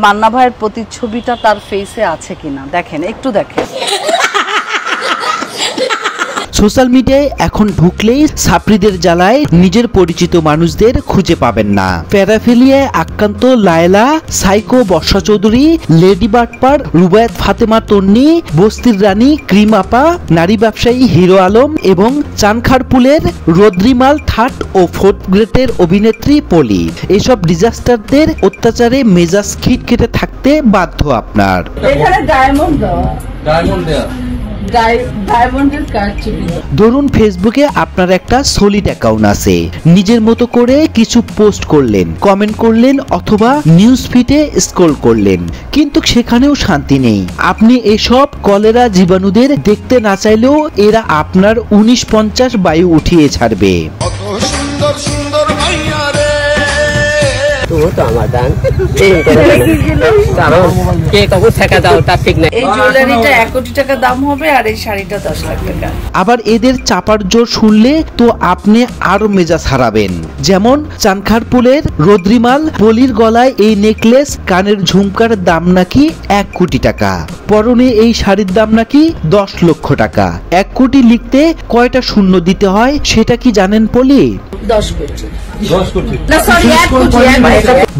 মান্না ভাইয়ের প্রতিচ্ছবিটা তার ফেসে আছে কিনা দেখেন, একটু দেখেন। সোশ্যাল মিডিয়ায় এখন ঢুকলেই ছাত্রীদের জ্বালায় নিজের পরিচিত মানুষদের খুঁজে পাবেন না। প্যারাফিলিয়ায় আক্রান্ত লায়লা, সাইকো বর্ষা চৌধুরী, লেডি বাটপার রুবায়াত ফাতেমা তন্নি, বস্তির রানী ক্রিম আপা, নারী ব্যবসায়ী হিরো আলম এবং চানখারপুলের রদ্রিমাল থার্ড ও ফোর্থ গ্রেডের অভিনেত্রী পলি, এসব ডিজাস্টারদের অত্যাচারে মেজাজ খিটখিটে থাকতে বাধ্য আপনার। এখানে ডায়মন্ড দেওয়া ধরুন ফেসবুকে আপনার একটা সলিড অ্যাকাউন্ট আছে, নিজের মতো করে কিছু পোস্ট করলেন, কমেন্ট করলেন অথবা নিউজ ফিডে স্ক্রল করলেন, কিন্তু সেখানেও শান্তি নেই। আপনি এসব কলেরা জীবাণুদের দেখতে না চাইলেও এরা আপনার 1950 বায়ু উঠিয়ে ছাড়বে। এই জুয়েলারিটা 1 কোটি টাকা দাম হবে আর এই শাড়িটা 10 লাখ টাকা। আবার এদের চাপার জোর শুনলে তো আপনি আরো মেজাজ হারাবেন। যেমন চানখারপুলের রদ্রিমাল পলির গলায় এই নেকলেস, কানের ঝুমকার দাম নাকি 1 কোটি টাকা, পরনে এই শাড়ির দাম নাকি 10 লক্ষ টাকা। 1 কোটি লিখতে কয়টা শূন্য দিতে হয় সেটা কি জানেন পলি? 10 কোটি।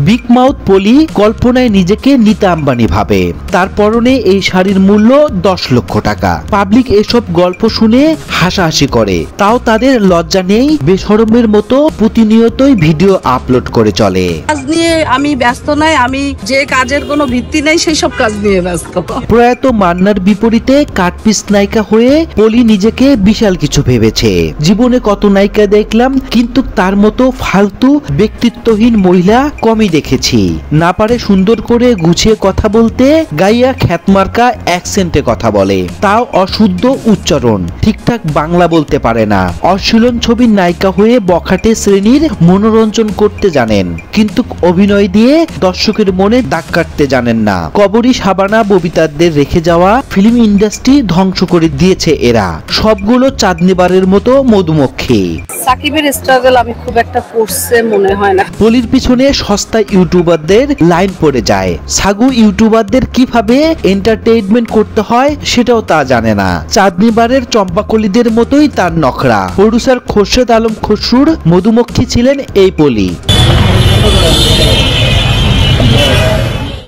বিগ মাউথ পলি কল্পনায় নিজেকে নিতা আম্বানি ভাবে, তার পরনে এই শাড়ির মূল্য 10 লক্ষ টাকা। পাবলিক এসব গল্প শুনে হাসাহাসি করে, তাও তাদের লজ্জা নেই, বেশরমের মতো প্রতিনিয়তই ভিডিও আপলোড করে চলে। কাজ নিয়ে আমি ব্যস্ত নাই, আমি যে কাজের কোনো ভিত্তি নেই সেই সব কাজ নিয়ে ব্যস্ত। প্রয়াত মান্নার বিপরীতে কাটপিস নায়িকা হয়ে পলি নিজেকে বিশাল কিছু ভেবেছে। জীবনে কত নায়িকা দেখলাম, কিন্তু তার মতো ফালতু ব্যক্তিত্বহীন মহিলা কমই দেখেছি। না পারে সুন্দর করে গুছিয়ে কথা বলতে, গাইয়া খ্যাতমার্কা অ্যাকসেন্টে কথা বলে, তাও অশুদ্ধ উচ্চারণ, ঠিকঠাক বাংলা বলতে পারে না। অশ্লীল ছবির নায়িকা হয়ে বখাটে শ্রেণীর মনোরঞ্জন করতে জানেন, কিন্তু অভিনয় দিয়ে দর্শকের মনে দাগ কাটতে জানেন না। কবরী শাবানা ববিতাদের রেখে যাওয়া ফিল্ম ইন্ডাস্ট্রি ধ্বংস করে দিয়েছে এরা। সবগুলো চাঁদনিবারের মতো মধুমক্ষী। সাকিবের স্ট্রাগল আমি খুব একটা করছে মনে হয় না। পলির পিছনে সস্তা ইউটিউবারদের লাইন পড়ে যায়। সাগু ইউটিউবারদের কিভাবে এন্টারটেইনমেন্ট করতে হয় সেটাও তা জানে না। চাঁদনিবারের চম্পাকলিদের মতোই তার নখরা। প্রডিউসার খোরশেদ আলম খসরুর মধুমক্ষী ছিলেন এই পলি।